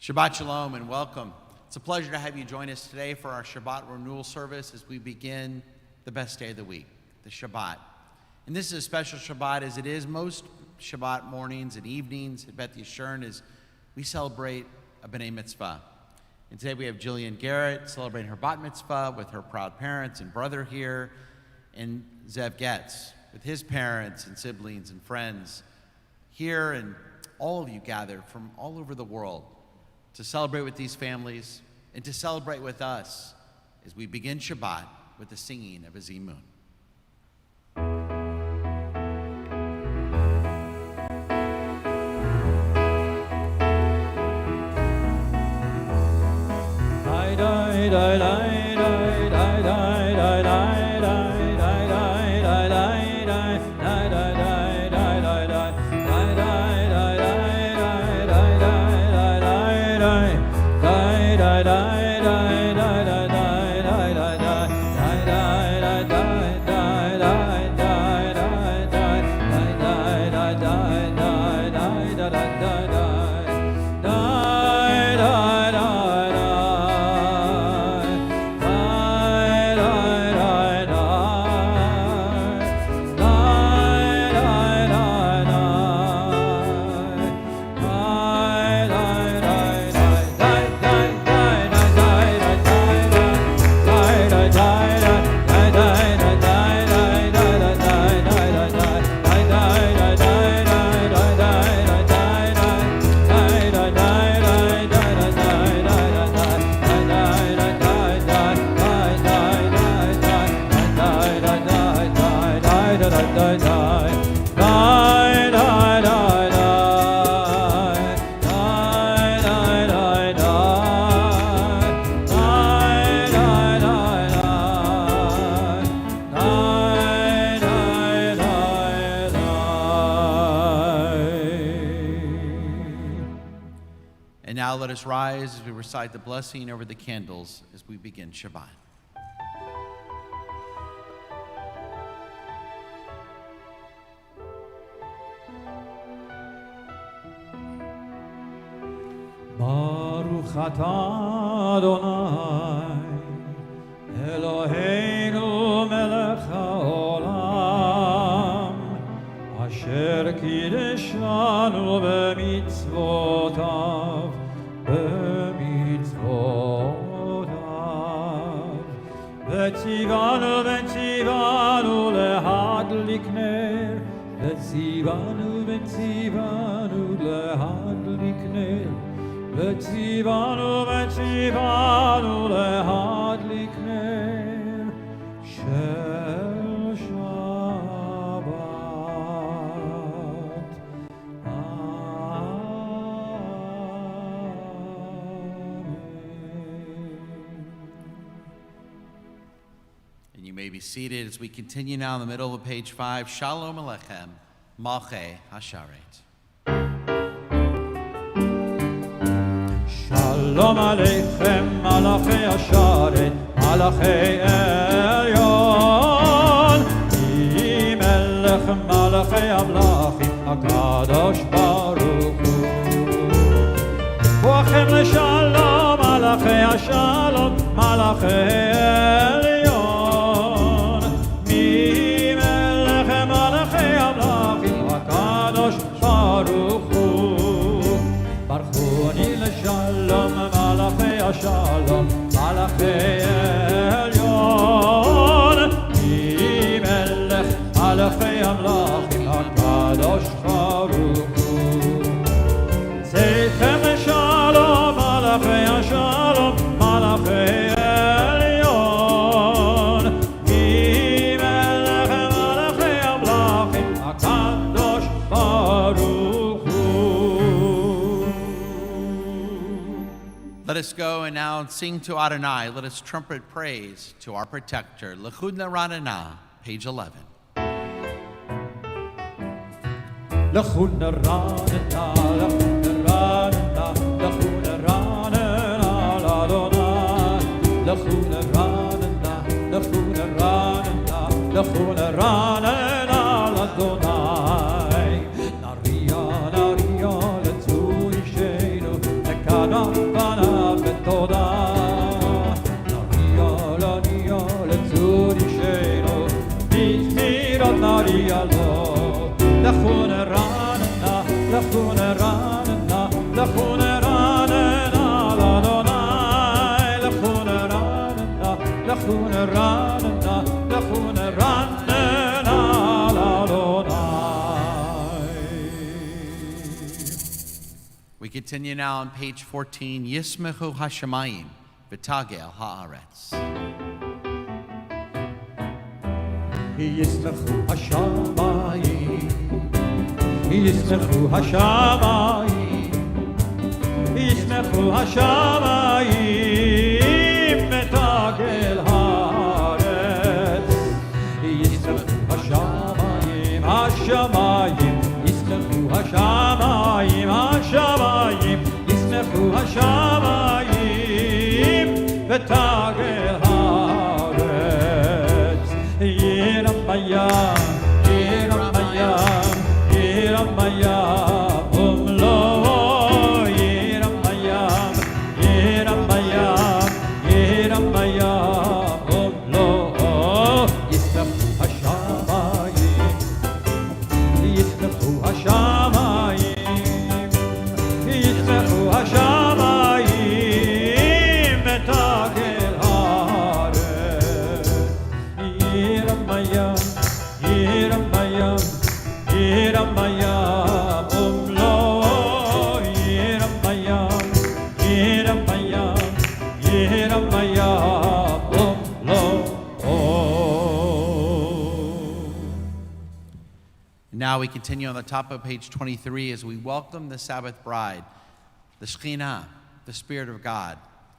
Shabbat Shalom and welcome. It's a pleasure to have you join us today for our Shabbat Renewal service as we begin the best day of the week, the Shabbat. And this is a special Shabbat as it is most Shabbat mornings and evenings at Beth Yeshurun as we celebrate a B'nai Mitzvah. And today we have Jillian Garrett celebrating her Bat Mitzvah with her proud parents and brother here, and Zev Getz with his parents and siblings and friends here, and all of you gathered from all over the world to celebrate with these families and to celebrate with us as we begin Shabbat with the singing of a Zimun. And now let us rise as we recite the blessing over the candles as we begin Shabbat. Baruch atah Adonai, Eloheinu melech haolam, asher kideshanu b'mitzvotav, V'tzivanu lehadlik ner, V'tzivanu lehadlik ner, V'tzivanu lehadlik ner, Shel Shabbat. And you may be seated as we continue now in the middle of page 5. Shalom Aleichem, Malchei Hasharet. Shalom Aleichem, Malachei Hasharet, Malachei Elyon, Ki Melech Malachei Amlachim, HaKadosh Baruch Hu. Boachem LeShalom, Malachei Hashalom, Malachei Elyon, Mi Melech Malachei Amlachim, HaKadosh Baruch Hu. Barchuni LeShalom, Malachei Hashalom, Malachei Elyon, Mi Melech Malachei Amlachim, HaKadosh Baruch Hu. Zeichem LeShalom, Malachei Hashalom, Malachei Elyon, Mi Melech Malachei Amlachim, HaKadosh Baruch Hu. Let us go and now sing to Adonai. Let us trumpet praise to our protector. L'chudna Ranana, page 11. L'chudna Ranana, L'chudna Ranana, L'chudna Ranana, L'Adonai. L'chudna Ranana, L'chudna Ranana, L'chudna Ranana, L'Adonai. Naria, Naria, L'tzuri Sheinu, פניו ותודה. נריע לצור אישנו, מזמירות נריע לו. לכו נרננה, לכו נרננה, לכו נרננה לאדוני. לכו נרננה, לכו נרננה, לכו נרננה לאדוני. We continue now on page 14, Yismechu Hashemayim, V'tagel Haaretz. ישמחו השמיים, ישמחו השמיים, ישמחו השמיים, ותגל הארץ. ישמחו השמיים, השמיים, ישמחו השמיים, השמיים, ישמחו השמיים, ותגל הארץ. Yiramayam, Yiramayam, Yiramayam, Umlo. Yiramayam, Yiramayam, Yiramayam, Umlo. Yismechu hashamayim, Yismechu hashamayim, Yismechu hashamayim, Metagel haaretz. Yiramayam, Yiramayam, Yiramayam, Umlo. Yiramayam, Yiramayam, Yiramayam, Umlo. Now we continue on the top of page 23 as we welcome the Sabbath bride, the Shekhinah, the Spirit of God,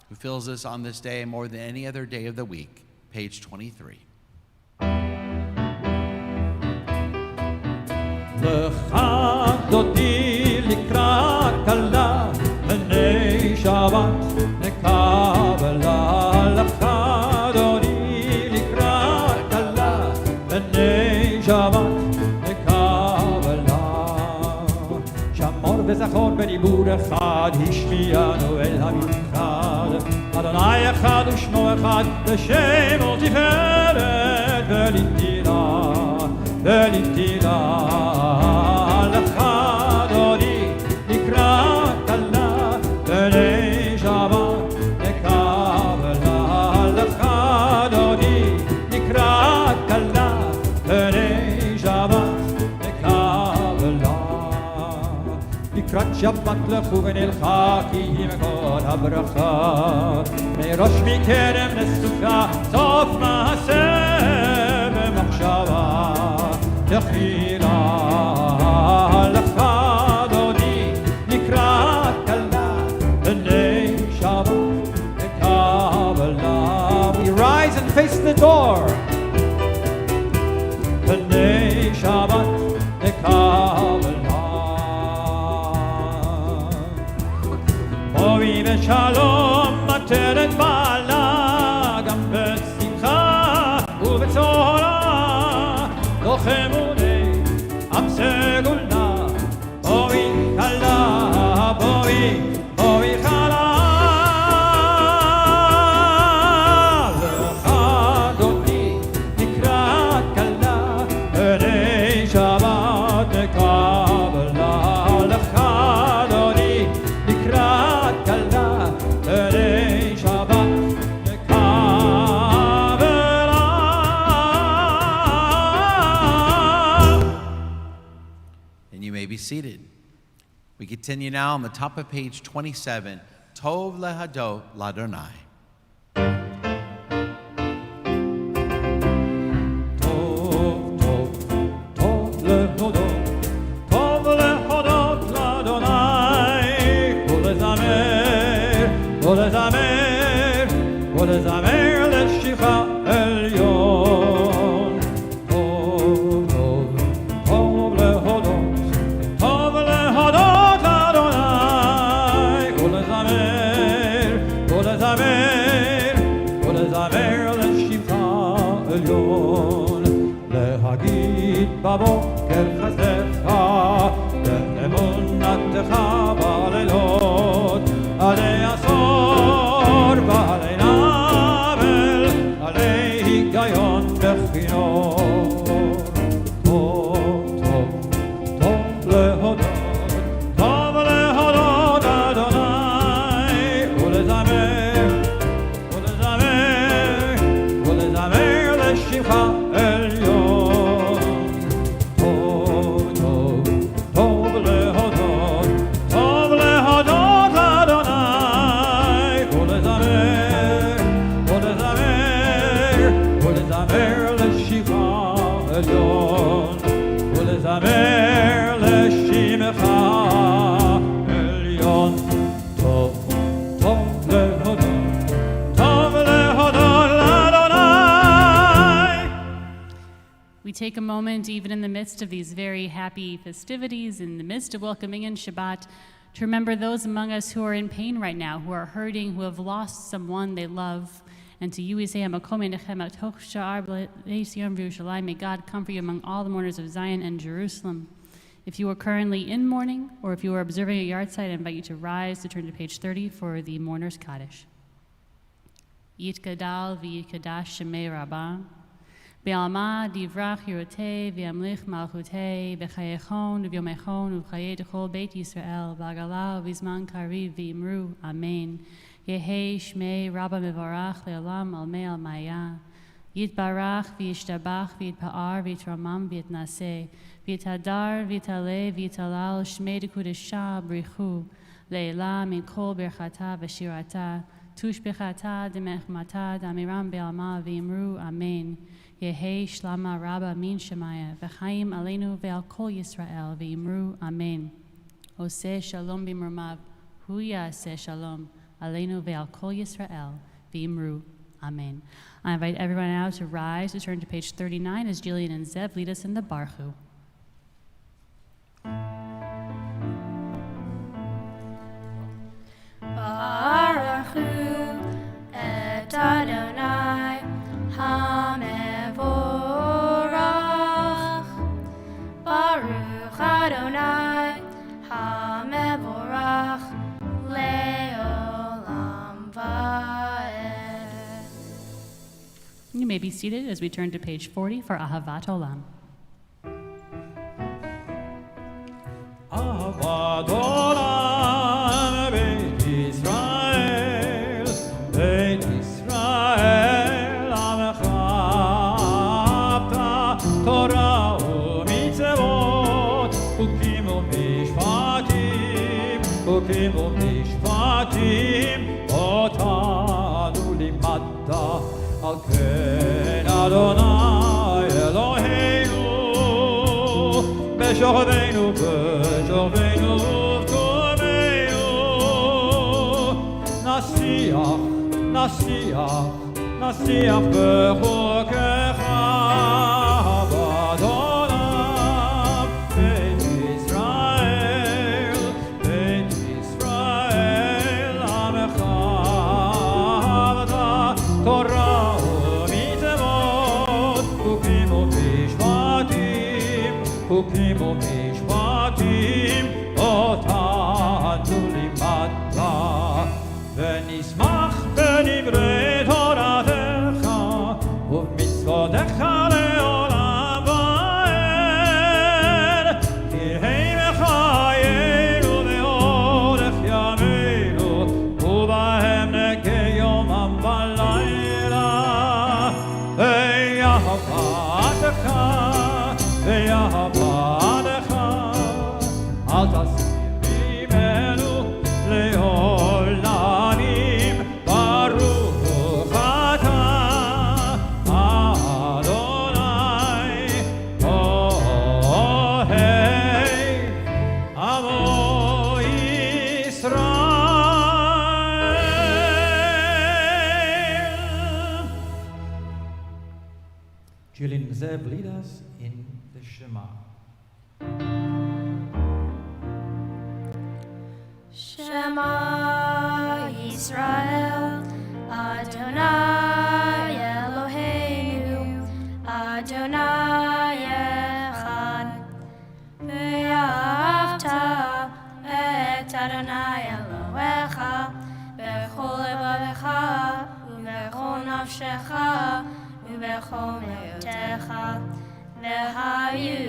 who fills us on this day more than any other day of the week. Page 23. לך דודי לקראת כלה, בני שבת נקבלה. לך דודי לקראת כלה, בני שבת נקבלה. שמור וזכור בדיבור אחד, השמיענו אל המנחת. אדוני אחד ושמו אחד, בשם ולתפארת ולנתינה. ולנתינה. לך דודי לקראת כלה, בני שבת נקבלה. לך דודי לקראת כלה, בני שבת נקבלה. לקראת שבת לכו ונלכה, כי היא מקור הברכה. מראש מכרם לסוכה, סוף מעשה במחשבה. תחילה לך דודי לקראת כלה, בני שבת נקבלה. We rise and face the door. בני שבת נקבלה. בואי בשלום מתנת בעלה, גם בשמחה ובצהרה. אמוני עם סגולה, בואי חלה, בואי חלה. לך דודי לקראת כלה, בני שבת נקבלה. לך דודי לקראת כלה, בני שבת Be seated. We continue now on the top of page 27, Tov Lehadot Ladonai. ולזמר לשבחה עליון. טוב להודות, טוב להודות לאדוני. ולזמר לשבחה עליון. להגיד בבוקר חסדך, ואמונתך בלילות. take a moment, even in the midst of these very happy festivities, in the midst of welcoming in Shabbat, to remember those among us who are in pain right now, who are hurting, who have lost someone they love. And to you we say, may God comfort you among all the mourners of Zion and Jerusalem. If you are currently in mourning, or if you are observing a yard site, I invite you to rise to turn to page 30 for the Mourner's Kaddish. Yitgadal v'yitkadash shemei Rabbah, Be'alma divrach Yerotei v'yamlich malchutei b'chayechon v'yomechon v'chayei d'chol Beit Yisrael v'agala v'zman kariv v'imru Amen. Yehei shmei Rabba mevarach le'olam al mei al maya. Yitbarach v'yishtabach v'yitpa'ar v'yitramam v'yitnaseh v'yithadar v'yitaleh v'yitalal shmei d'kudesha brichu le'ela min kol berchata v'shirata tush bechata d'mechmata d'amiram be'alma v'imru Amen. Yehei shlama Rabba min shemaya v'chaim aleinu ve'al kol Yisrael v'imru Amen. Oseh shalom b'mrumav hu yaseh shalom aleinu ve'al kol Yisrael v'imru Amen. I invite everyone now to rise to turn to page 39 as Jillian and Zev lead us in the Barg. Baruch hu et Adonai hamevorach. Baruch Adonai hamevorach le'olam va'ed. You may be seated as we turn to page 40 for Ahavat Olam. Ahavat Olam Beit Yisrael, Beit Yisrael, Amecha Avta Torah u'mitzvot, Chukim u'mishpatim, Chukim u'mishpatim, Otanu limadta, Al ken Adonai Eloheinu, B'shorveinu, B'shorveinu, V'tumeinu, Nasiach, Nasiach, Nasiach b'chokecha, Ahavat Olam, Beit Yisrael, Beit Yisrael, Amecha Avta Torah u'mitzvot, Chukim u'mishpatim, Chukim u'mishpatim, Otanu limadta, ונשמח בדברי תורתך ובמצוותיך לעולם ועד, כי הם חיינו לאורך ימינו, ובהם נקה יומם ולילה. ויאהבתך, ויאהבתך, אל תסיר ממנו לעולמים. ברוך אתה אדוני אוהב עמו ישראל. Jillian and Zev lead us in the Shema. Shema Yisrael, Adonai Eloheinu, Adonai Echad. Ve'ahavta et Adonai Elohecha b'chol levavecha u'b'chol nafshecha u'b'chol me'otecha. Ve'hayu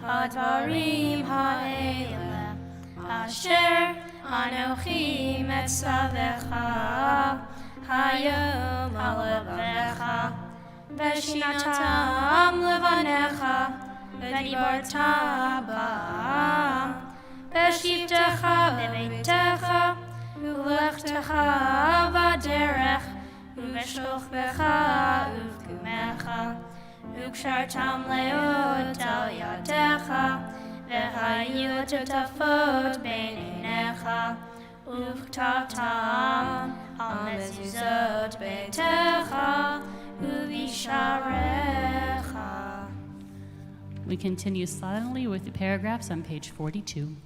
ha'dvarim ha'ele asher Anochi metzavecha hayom alevecha v'shinatam levanecha v'dibarta ba'am v'shivtecha b'beitecha u'lechtecha v'derech u'v'shlochbecha u'v'kumecha u'kshartam leot al yadecha v'hayu totafot beinecha וכתבתם על מזוזות ביתך ובשעריך. We continue silently with the paragraphs on page 42.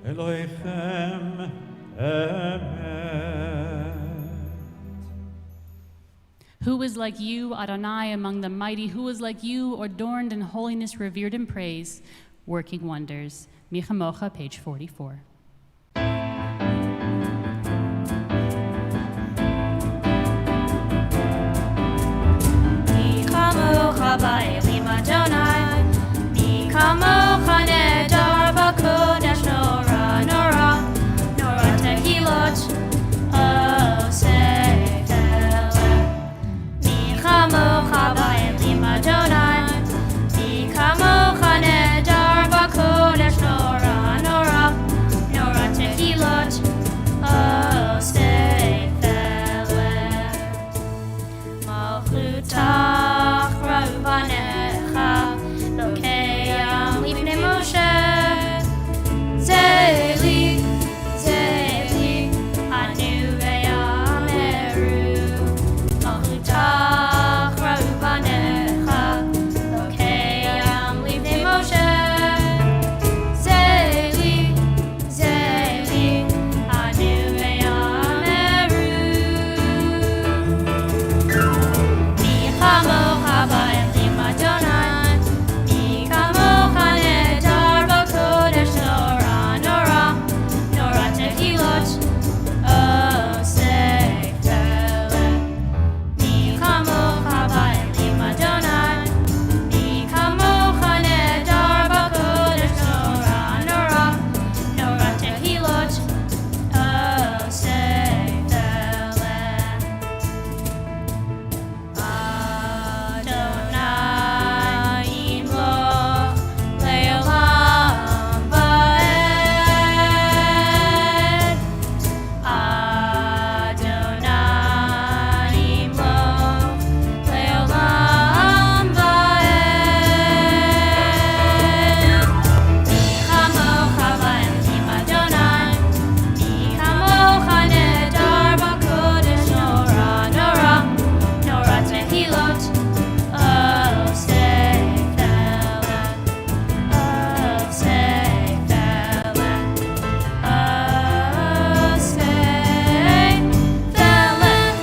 Elohechem Emet. Who is like you, Adonai, among the mighty? Who is like you, adorned in holiness, revered in praise, working wonders? Michamocha, page 44. Kamocha ba'elim Adonai, mi kamocha nedar b'kodesh nora, nora, nora tehilot, oseh eleh. Mi kamocha ba'elim Adonai, mi kamocha nedar b'kodesh nora, nora, nora tehilot, oseh eleh. Malchutah Ravanecha, Lokeyam Lifnei Moshe, Zeli, Zeli, Anu ve'yameru. Malchutah Ravanecha, Lokeyam Lifnei Moshe, Zeli, Zeli, Anu ve'yameru. Mi kamocha ba'elim Adonai, mi kamocha nedar b'kodesh nora, nora, nora tehilot, oseh eleh. Mi kamocha ba'elim Adonai, mi kamocha nedar b'kodesh nora, nora, nora tehilot, oseh eleh. Adonai imloch le'olam va'ed. Adonai imloch le'olam va'ed. Mi chamocha ba'elim Adonai, mi chamocha nedar b'kodesh nora, nora, nora tehilot, oseh eleh, oseh eleh, oseh eleh.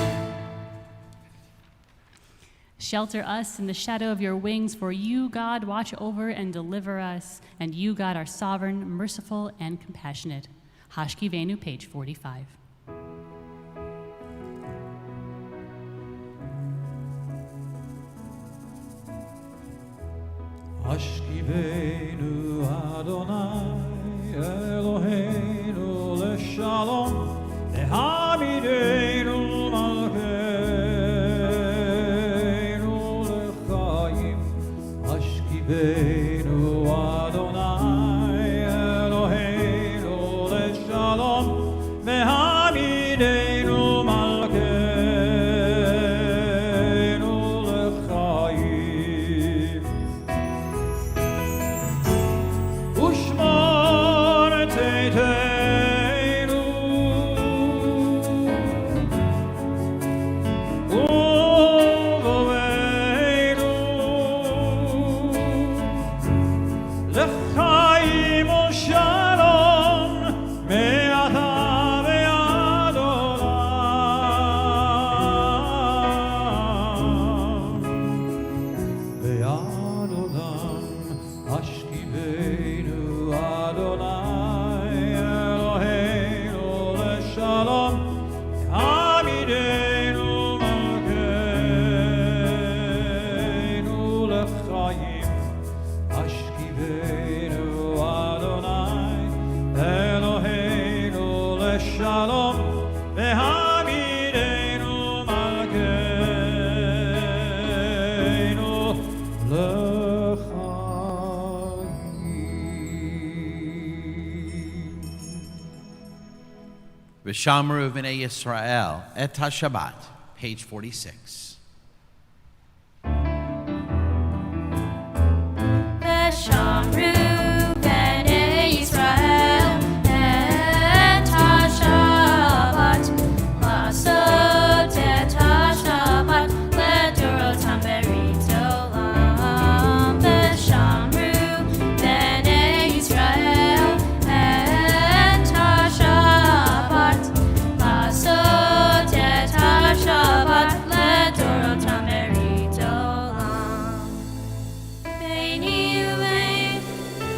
Shelter us in the shadow of your wings, for you, God, watch over and deliver us, and you, God, are sovereign, merciful, and compassionate. Hashkivenu, page 45. Ashkivenu Adonai Eloheinu leshalom Lehamidenu malkeinu lechayim Ashkivenu Adonai Eloheinu leshalom Lehamidenu malkeinu lechayim Ushmor teiteinu V'shamru v'nei Yisrael et HaShabbat, page 46. V'shamru b'nei Yisrael et HaShabbat, לעשות את השבת לדורותם ברית עולם. ושמרו בני ישראל את השבת, לעשות את השבת לדורותם ברית עולם. ביני ובין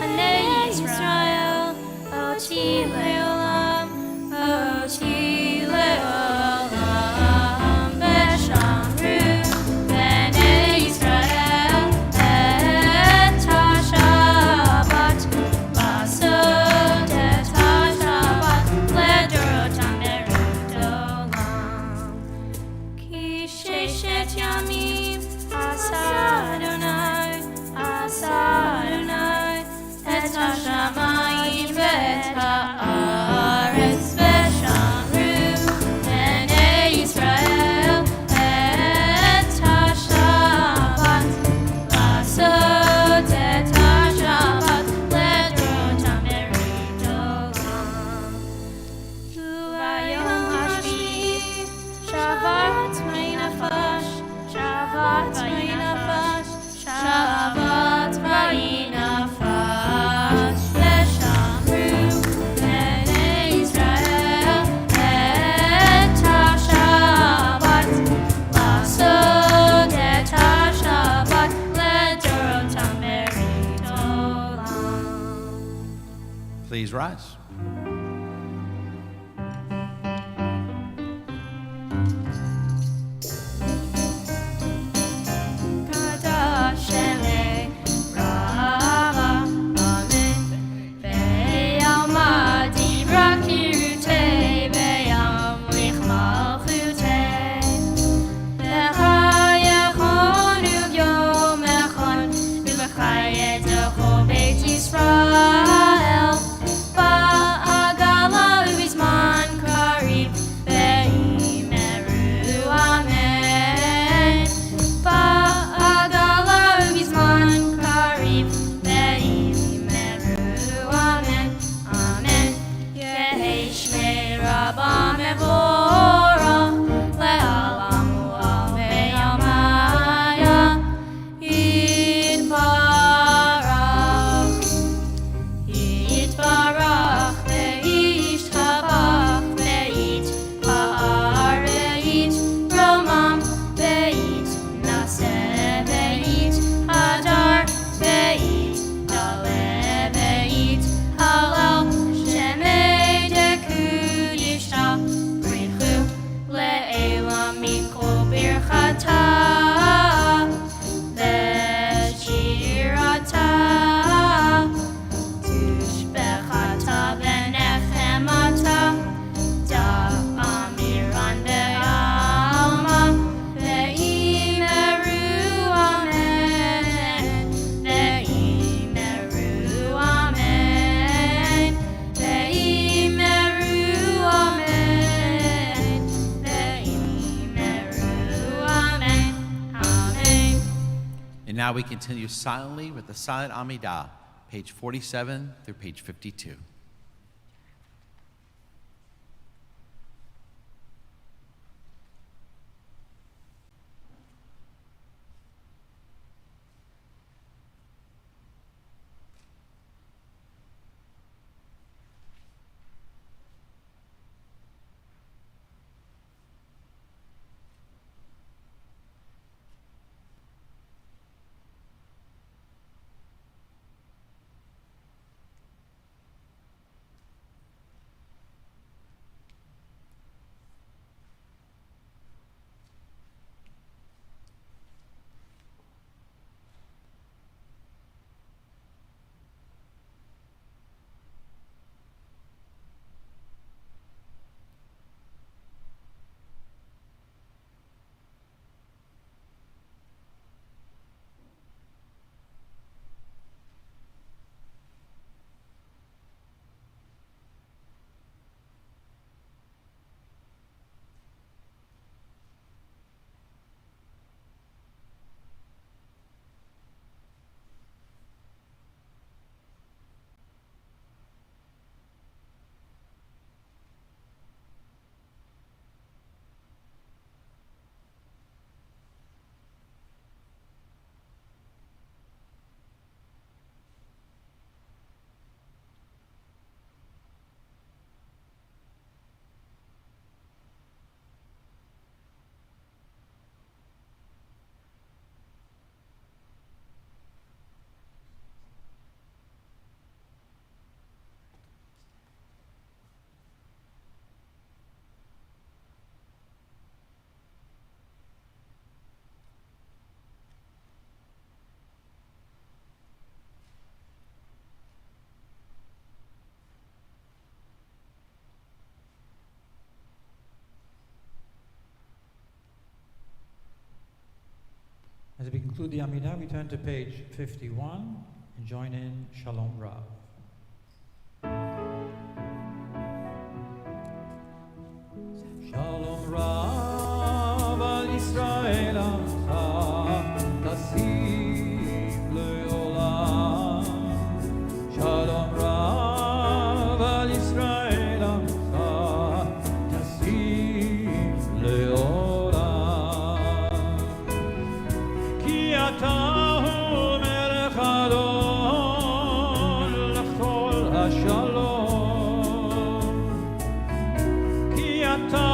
בני ישראל אותי לעולם, אותי לעולם. ושמרו בני ישראל את השבת, לעשות את השבת לדורותם ברית עולם. כי ששת ימים עשה אדוני את השמיים ואת הארץ. ושמרו בני ישראל את השבת, לעשות את השבת לדורותם ברית עולם. וביום השביעי שבת מי נפש, שבת מי נפש, שבת מי נפש. ושמרו בני ישראל את השבת, לעשות את השבת לדורותם ברית עולם. Please rise. קדוש אלי רבה, אמן. ביום דיברה קירותי, בימליך מלכותי. בחייכון וביומכון, ובחייתכו בית ישראל. בעגלה ובזמן קריב, ואמרו אמן. בעגלה ובזמן קריב, ואמרו אמן, אמן. יהי שמי רבה מבורך, לעולם ועד בימיה יתברך. יתברך וישתבח ויתפאר ויתרומם ויתנשא ויתהדר ויתגלה ויתהלל. שמי דקודשא בריחו לעילם מכל ברכתה ושירתה. תשבחתה ונחמתה, דאמירן בעלמא, ואמרו אמן, ואמרו אמן, ואמרו אמן, ואמרו אמן, אמן. And now we continue silently with the silent Amidah, page 47 through page 52. As we conclude the Amidah, we turn to page 51 and join in Shalom Rav. Shalom Rav al Yisrael Amcha Tasim Le'olam. Shalom Rav al Yisrael Amcha Tasim Le'olam. Ki ata hu melech adon l'chol hashalom. Ki ata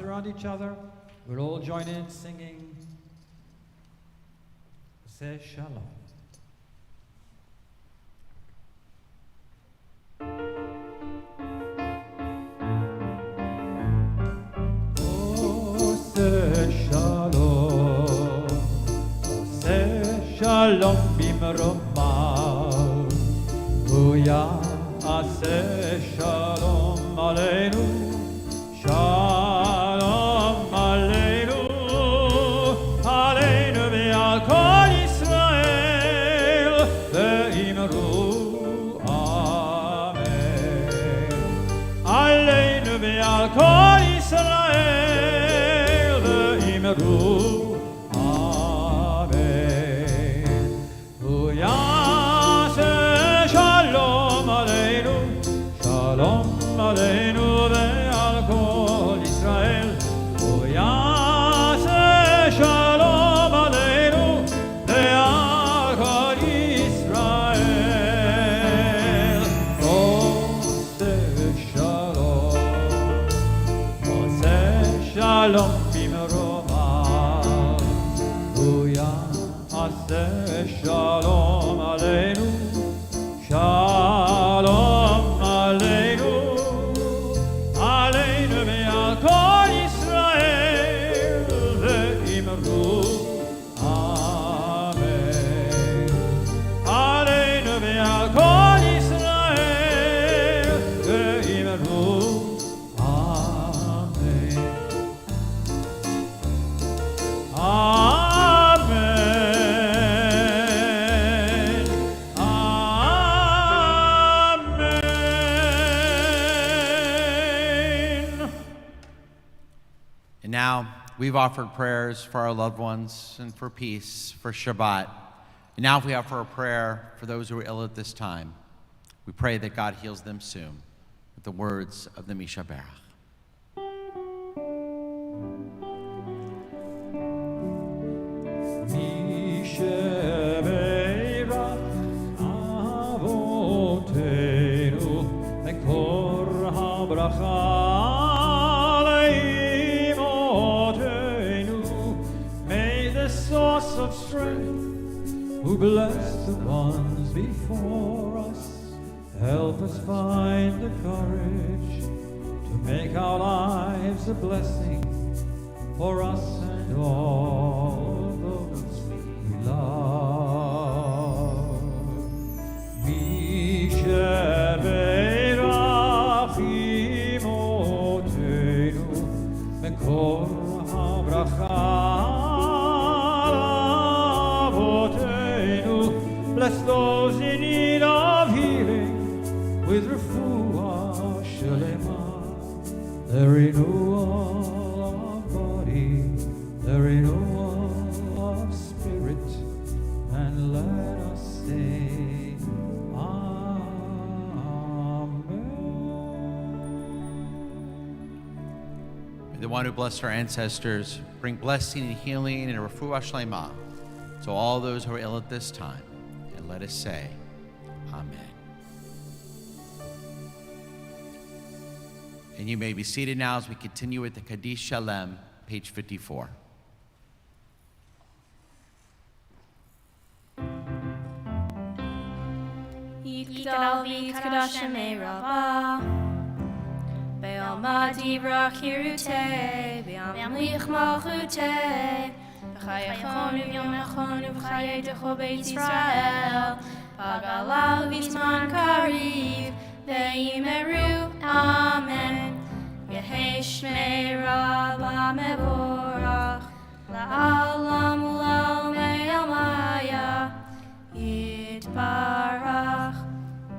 around each other, we'll all join in singing Say Shalom. Shalom bimromal, Uya Aseh Shalom Aleinu, Shalom Aleinu, Aleinu ve'al kol Yisrael, ve'imru Amen. Aleinu ve'al kol Yisrael, ve'imru Aleinu ve'al kol Yisrael, Yaseh Shalom Aleinu ve'al kol Yisrael. Oseh Shalom bimromav, Yaseh Shalom Aleinu, Shalom Aleinu. We've offered prayers for our loved ones and for peace, for Shabbat. And now if we offer a prayer for those who are ill at this time, we pray that God heals them soon with the words of the Mishaberach. Mishaberach Avotenu Mekor HaBracha of strength, who bless the ones before us, help us find the courage to make our lives a blessing for us and all those we love. Bless those in need of healing with refuah shalema, the renewal of body, the renewal of spirit, and let us say Amen. May the one who blessed our ancestors bring blessing and healing and a refuah shlema to all those who are ill at this time. And let us say, Amen. And you may be seated now as we continue with the Kaddish Shalem, page 54. Yigdal v'yitkadosh shemei Rabbah, Be'alma divrach hirutei, Be'amlich malchutei, B'chayechon u'vyomechon u'b'chayei decho beit Yisrael, Pagalav v'zman kariv, Ve'imeru, Amen. Yehei shmei Rabbah mevorach, La'alam u'la'omei almaya, Yitbarach,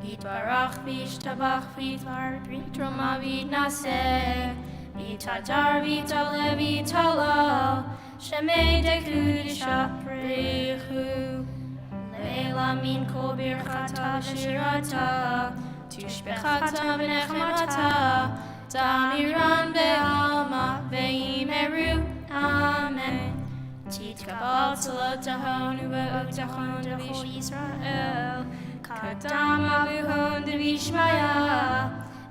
Yitbarach v'yishtabach v'yitroma v'yitnaseh, v'yitadar v'yitale v'yitalal, Shemei dekudisha prechu, Leila min kol birchata v'shirata, Tushbechata v'nechmata, Damiran be'alma ve'imeru, Amen. Titkabal tzalot tahon u'be'ok tahon d'vish Yisrael, Kadama v'hon d'vishmaya,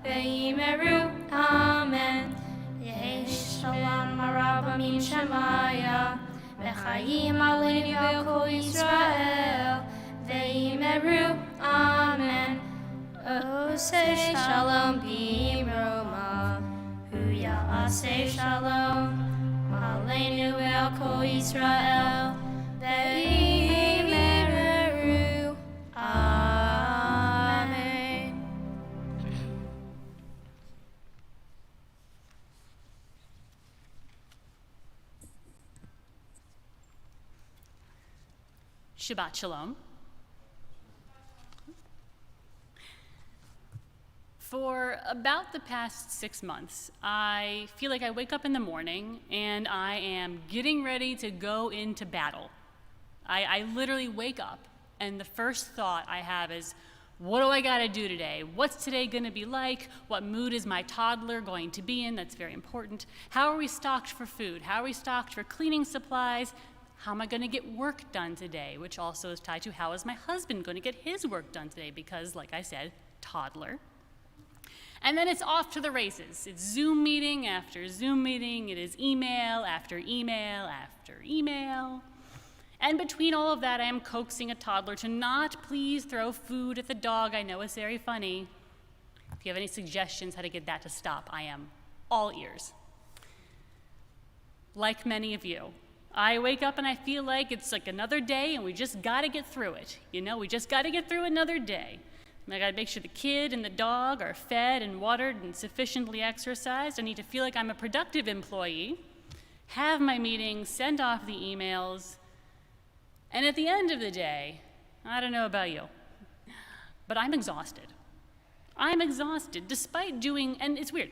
ve'imeru, Amen. Yehi shalom marabba min shemaya, ve'chayim aleinu ve'kol Yisrael, ve'imeru, Amen. Oseh shalom b'roma, hu ya'aseh shalom, aleinu ve'al kol Yisrael, ve'imeru, Amen. Shabbat Shalom. For about the past 6 months, I feel like I wake up in the morning and I am getting ready to go into battle. I literally wake up and the first thought I have is, what do I gotta do today? What's today gonna be like? What mood is my toddler going to be in? That's very important. How are we stocked for food? How are we stocked for cleaning supplies? How am I gonna get work done today? Which also is tied to how is my husband gonna get his work done today? Because, like I said, toddler. And then it's off to the races. It's Zoom meeting after Zoom meeting. It is email after email after email. And between all of that, I am coaxing a toddler to not please throw food at the dog. I know it's very funny. If you have any suggestions how to get that to stop, I am all ears. Like many of you, I wake up and I feel like it's like another day and we just gotta get through it. You know, we just gotta get through another day. And I gotta make sure the kid and the dog are fed and watered and sufficiently exercised. I need to feel like I'm a productive employee, have my meetings, send off the emails, and at the end of the day, I don't know about you, but I'm exhausted. I'm exhausted despite doing, and it's weird,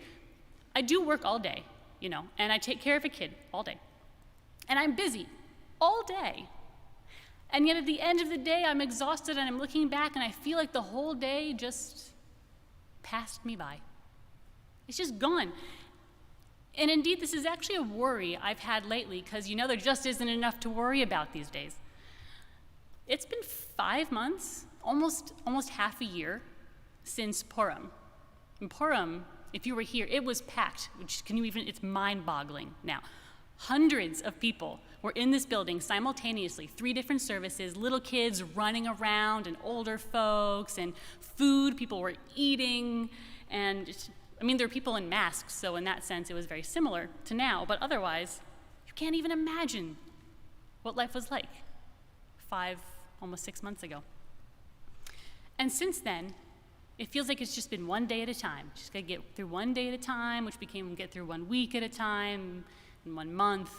I do work all day, you know, and I take care of a kid all day. And I'm busy all day. And yet at the end of the day, I'm exhausted and I'm looking back and I feel like the whole day just passed me by. It's just gone. And indeed, this is actually a worry I've had lately because, you know, there just isn't enough to worry about these days. It's been 5 months, almost half a year since Purim. And Purim, if you were here, it was packed, which it's mind-boggling now. Hundreds of people were in this building simultaneously, 3 different services, little kids running around and older folks and food people were eating. And there were people in masks, so in that sense it was very similar to now, but otherwise, you can't even imagine what life was like 5, almost 6 months ago. And since then, it feels like it's just been one day at a time. Just gotta get through one day at a time, which became get through 1 week at a time, and 1 month.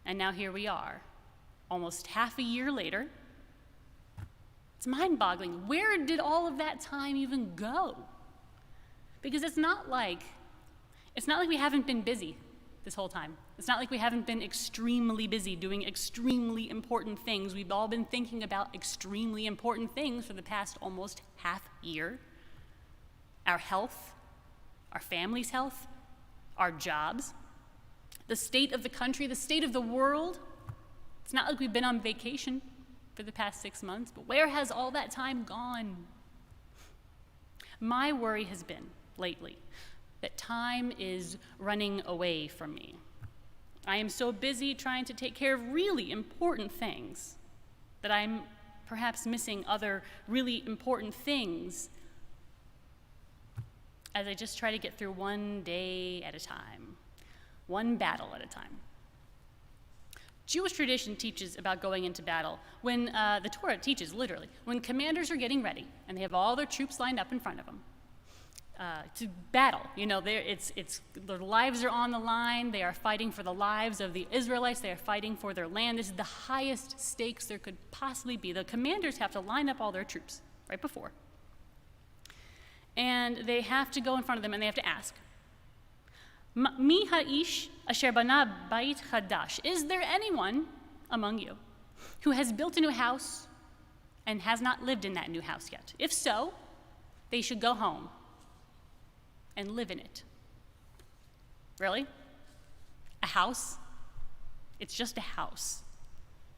And now here we are, almost half a year later, It's mind-boggling. Where did all of that time even go? Because it's not like we haven't been busy this whole time. It's not like we haven't been extremely busy doing extremely important things. We've all been thinking about extremely important things for the past almost half year. Our health, our family's health, our jobs, the state of the country, the state of the world. It's not like we've been on vacation for the past 6 months, but where has all that time gone? My worry has been, lately, that time is running away from me. I am so busy trying to take care of really important things that I'm perhaps missing other really important things as I just try to get through one day at a time, one battle at a time. Jewish tradition teaches about going into battle when the Torah teaches, literally, when commanders are getting ready and they have all their troops lined up in front of them to battle. You know, their lives are on the line. They are fighting for the lives of the Israelites. They are fighting for their land. This is the highest stakes there could possibly be. The commanders have to line up all their troops right before. And they have to go in front of them and they have to ask, Mi ha'ish asher bana bait chadash. Is there anyone among you who has built a new house and has not lived in that new house yet? If so, they should go home and live in it. Really? A house? It's just a house.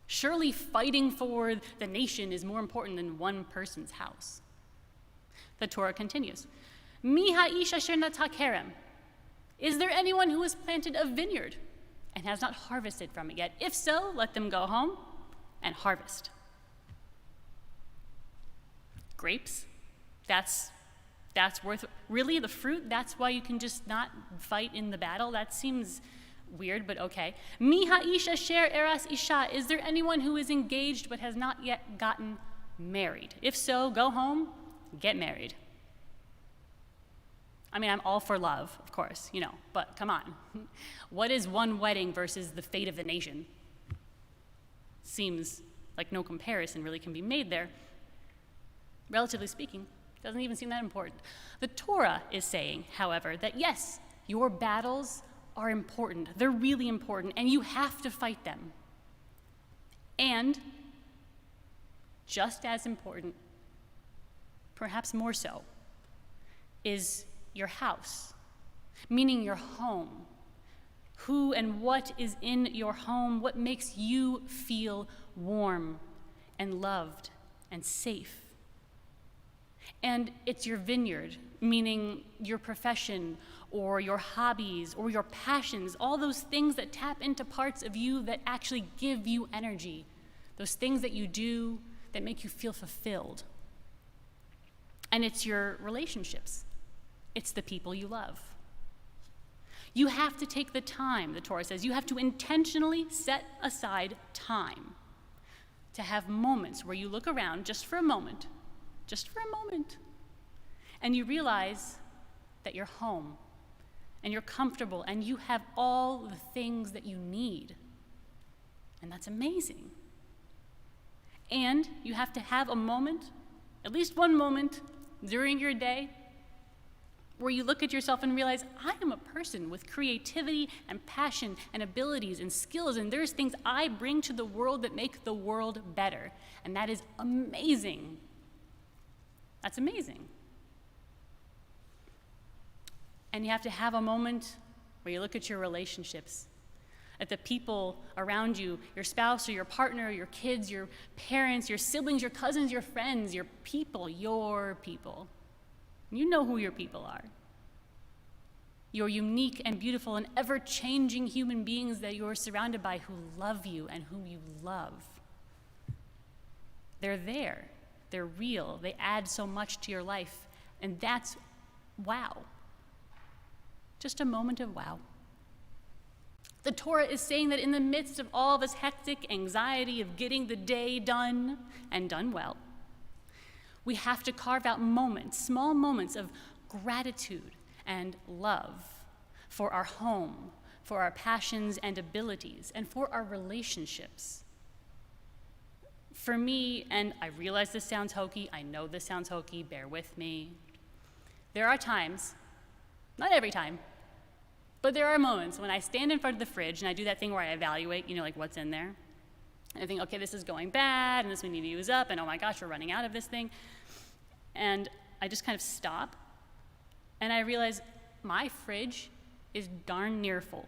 Surely fighting for the nation is more important than one person's house. The Torah continues. Mi ha'ish asher natak kerem. Is there anyone who has planted a vineyard and has not harvested from it yet? If so, let them go home and harvest. Grapes? That's worth, really, the fruit? That's why you can just not fight in the battle? That seems weird, but okay. Mi ha'ish asher eras isha. Is there anyone who is engaged but has not yet gotten married? If so, go home, get married. I mean, I'm all for love, of course, you know, but come on. What is one wedding versus the fate of the nation? Seems like no comparison really can be made there. Relatively speaking, doesn't even seem that important. The Torah is saying, however, that yes, your battles are important. They're really important, and you have to fight them. And just as important, perhaps more so, is your house, meaning your home. Who and what is in your home? What makes you feel warm and loved and safe? And it's your vineyard, meaning your profession or your hobbies or your passions, all those things that tap into parts of you that actually give you energy, those things that you do that make you feel fulfilled. And it's your relationships. It's the people you love. You have to take the time, the Torah says. You have to intentionally set aside time to have moments where you look around just for a moment, and you realize that you're home and you're comfortable and you have all the things that you need. And that's amazing. And you have to have a moment, at least one moment during your day, where you look at yourself and realize, I am a person with creativity and passion and abilities and skills, and there's things I bring to the world that make the world better. And that is amazing. That's amazing. And you have to have a moment where you look at your relationships, at the people around you, your spouse or your partner, your kids, your parents, your siblings, your cousins, your friends, your people, your people. You know who your people are. You're unique and beautiful and ever-changing human beings that you're surrounded by who love you and whom you love. They're there. They're real. They add so much to your life. And that's wow. Just a moment of wow. The Torah is saying that in the midst of all this hectic anxiety of getting the day done and done well, we have to carve out moments, small moments of gratitude and love for our home, for our passions and abilities, and for our relationships. For me, and I realize this sounds hokey, I know this sounds hokey, bear with me. There are times, not every time, but there are moments when I stand in front of the fridge and I do that thing where I evaluate, like what's in there. And I think, okay, this is going bad, and this we need to use up, and oh my gosh, we're running out of this thing. And I just kind of stop, and I realize my fridge is darn near full.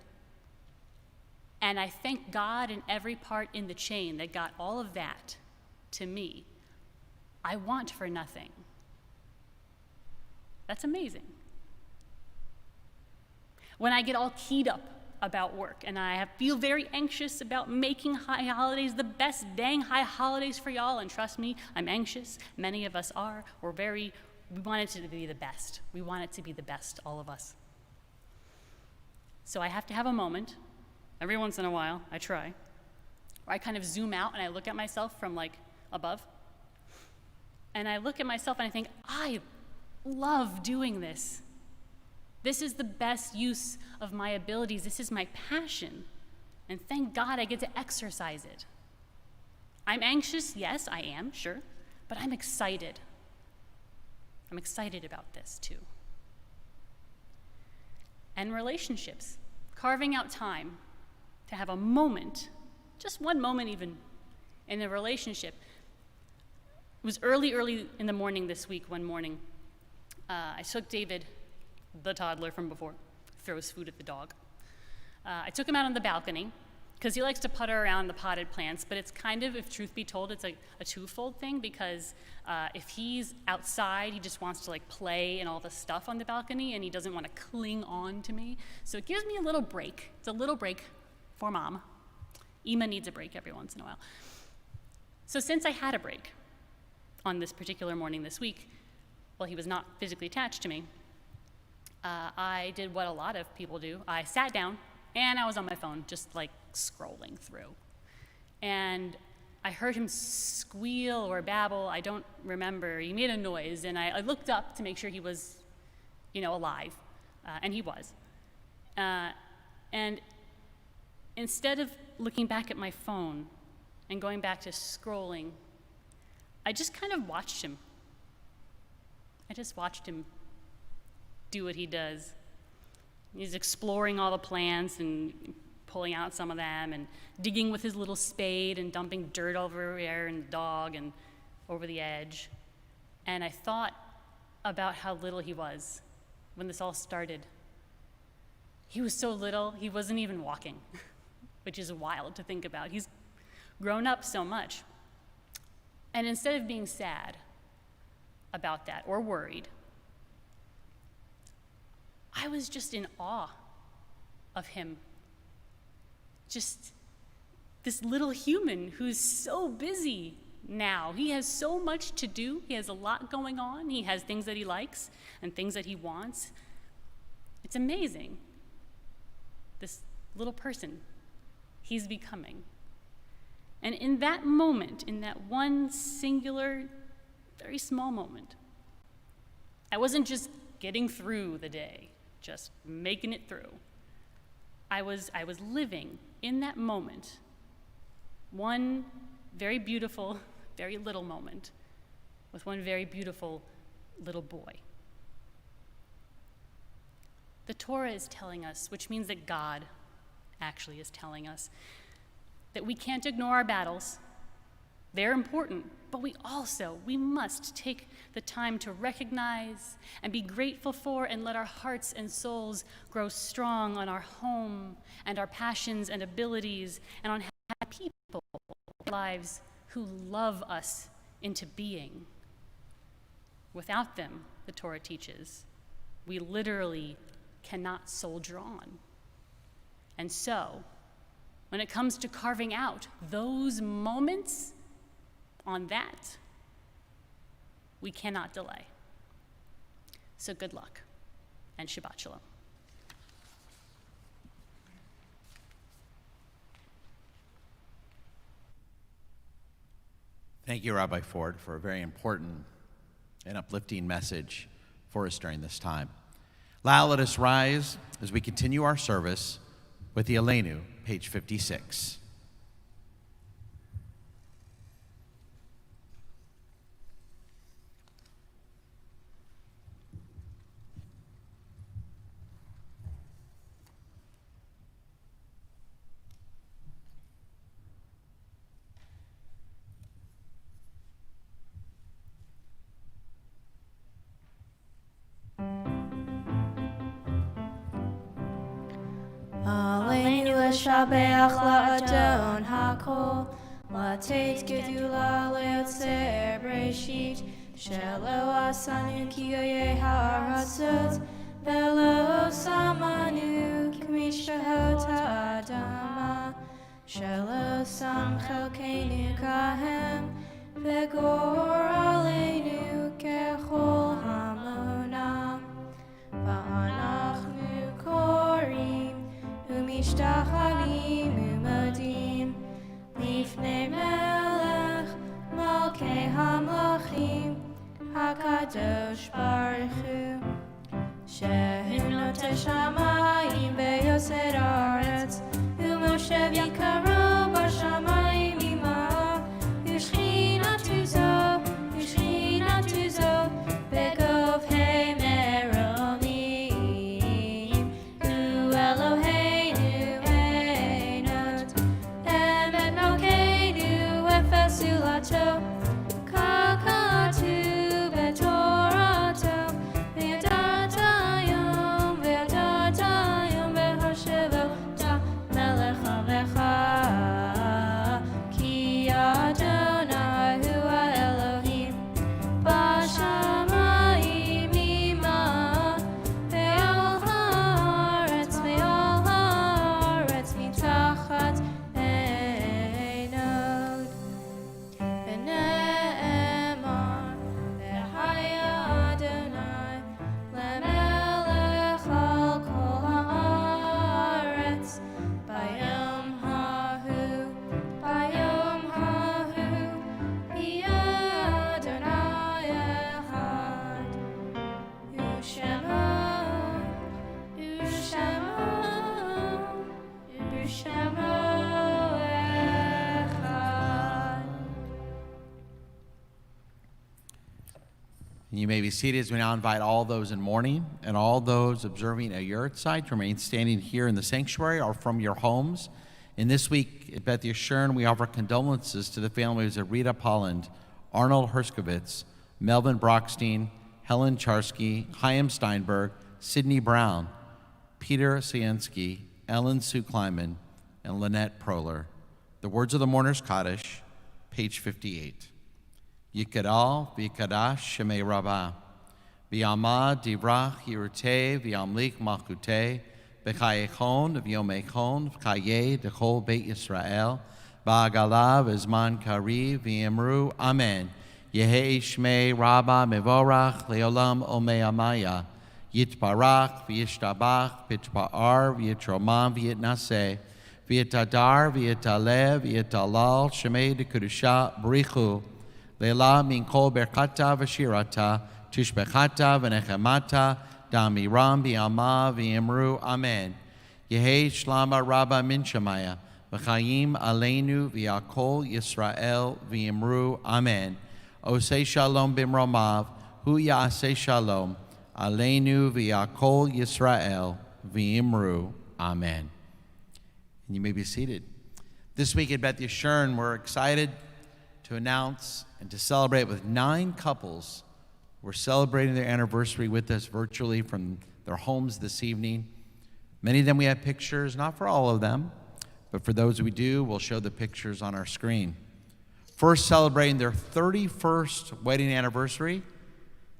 And I thank God and every part in the chain that got all of that to me. I want for nothing. That's amazing. When I get all keyed up about work and I feel very anxious about making high holidays the best dang high holidays for y'all, and trust me, I'm anxious. Many of us are. We want it to be the best. We want it to be the best, all of us. So I have to have a moment. Every once in a while, I try, where I kind of zoom out and I look at myself from above. And I look at myself and I think, I love doing this. This is the best use of my abilities. This is my passion. And thank God I get to exercise it. I'm anxious, yes, I am, sure, but I'm excited. I'm excited about this too. And relationships, carving out time to have a moment, just one moment even, in a relationship. It was early in the morning this week, one morning. I took David, the toddler from before, throws food at the dog. I took him out on the balcony, because he likes to putter around the potted plants, but it's kind of, if truth be told, it's like a twofold thing, because if he's outside, he just wants to play and all the stuff on the balcony, and he doesn't want to cling on to me. So it gives me a little break. It's a little break for mom. Ema needs a break every once in a while. So since I had a break on this particular morning this week, well, he was not physically attached to me, I did what a lot of people do. I sat down and I was on my phone, just scrolling through. And I heard him squeal or babble, I don't remember. He made a noise, and I looked up to make sure he was, alive, and he was. And instead of looking back at my phone and going back to scrolling, I just kind of watched him. I just watched him do what he does. He's exploring all the plants and pulling out some of them and digging with his little spade and dumping dirt over there and the dog and over the edge. And I thought about how little he was when this all started. He was so little, he wasn't even walking, which is wild to think about. He's grown up so much. And instead of being sad about that or worried, I was just in awe of him. Just this little human who's so busy now. He has so much to do. He has a lot going on. He has things that he likes and things that he wants. It's amazing. This little person he's becoming. And in that moment, in that one singular, very small moment, I wasn't just getting through the day, just making it through. I was living in that moment, one very beautiful, very little moment with one very beautiful little boy. The Torah is telling us, which means that God actually is telling us, that we can't ignore our battles. They're important, but we must take the time to recognize and be grateful for and let our hearts and souls grow strong on our home and our passions and abilities and on people in our lives who love us into being. Without them, the Torah teaches, we literally cannot soldier on. And so, when it comes to carving out those moments, on that, we cannot delay. So good luck, and Shabbat Shalom. Thank you, Rabbi Ford, for a very important and uplifting message for us during this time. Now let us rise as we continue our service with the Aleinu, page 56. לשבח לאדון הכל, לתת גדולה ליוצר בראשית, שלא עשנו כיועי הארצות, ולא שמנו כמשפחות האדמה, שלא שם חלקנו כהם, וגורלנו ככל המונה. ואנחנו קוראים ומשתחווים ומודים לפני מלך מלכי המלכים הקדוש ברוך הוא, שהוא נוטה שמיים ויוסד ארץ, ומושב יקרו בשמיים עמה, ושכינתו זו בגובהי מרומים. הוא אלוהינו עינות, אמת מלכנו ופסולתו, ככתוב בתורתו, וידעת היום והשבת מלך עמך, כי אדוני הוא האלוהים בשמיים עמה, ועל הארץ מתחת עינות. ונאמר והיה אדוני למלך על כל הארץ, ביום ההוא יהיה אדוני אחד, ושמו אחד. You may be seated as we now invite all those in mourning and all those observing a yurtside to remain standing here in the sanctuary or from your homes. And this week at Beth Yeshurun, we offer condolences to the families of Rita Polland, Arnold Herskovitz, Melvin Brockstein, Helen Charsky, Chaim Steinberg, Sidney Brown, Peter Sienski, Ellen Sue Kleiman, and Lynette Proler. The words of the Mourner's Kaddish, page 58. Yikadal v'yikadash shemei rabbah, v'yamad divrach yiruteh v'yamlik malchuteh, v'chayechon v'yomechon v'chayeh dechol beit Yisrael, v'agala v'zman kariv v'yemru amen. Yehei shmei rabbah mevorach leolam omei amaya, yitbarach v'yishtabach v'yitpa'ar v'yitromam v'yitnaseh, v'yitadar v'yitaleh v'yitalal shemei dekudusha b'richu, Leila min kol berkata v'shirata, tishbechata v'nechemata, damiram bi'ama v'yemru amen. Yehei shlama rabba min shemaya, v'chayim aleinu v'yakol Yisrael v'yemru amen. Osei shalom bimromav, hu ya'aseh shalom, aleinu v'yakol Yisrael v'yemru amen. And you may be seated. This week at Beth Yeshurun, we're excited to announce and to celebrate with 9 couples who are celebrating their anniversary with us virtually from their homes this evening. Many of them we have pictures, not for all of them, but for those we do, we'll show the pictures on our screen. First, celebrating their 31st wedding anniversary,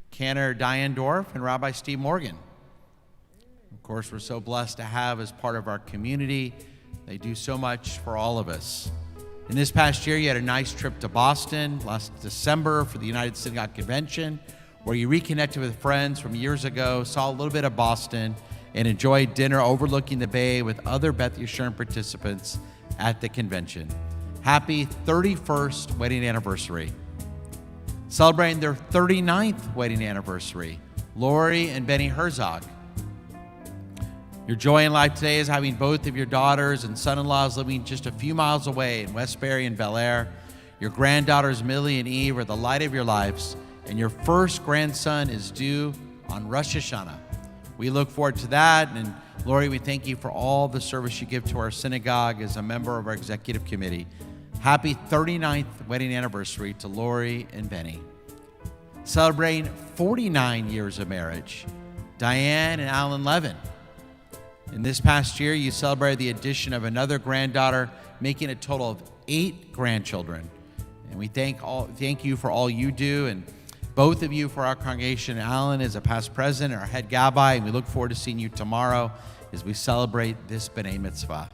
Cantor Diane Dorff and Rabbi Steve Morgan. Of course, we're so blessed to have as part of our community. They do so much for all of us. In this past year, you had a nice trip to Boston last December for the United Synagogue Convention, where you reconnected with friends from years ago, saw a little bit of Boston, and enjoyed dinner overlooking the bay with other Beth Yeshurun participants at the convention. Happy 31st wedding anniversary. Celebrating their 39th wedding anniversary, Lori and Benny Herzog. Your joy in life today is having both of your daughters and son-in-laws living just a few miles away in Westbury and Bel Air. Your granddaughters Millie and Eve are the light of your lives, and your first grandson is due on Rosh Hashanah. We look forward to that, and Lori, we thank you for all the service you give to our synagogue as a member of our executive committee. Happy 39th wedding anniversary to Lori and Benny. Celebrating 49 years of marriage, Diane and Alan Levin. In this past year, you celebrated the addition of another granddaughter, making a total of 8 grandchildren. And we thank you for all you do, and both of you for our congregation. Alan is a past president, our head gabbai, and we look forward to seeing you tomorrow as we celebrate this B'nai Mitzvah.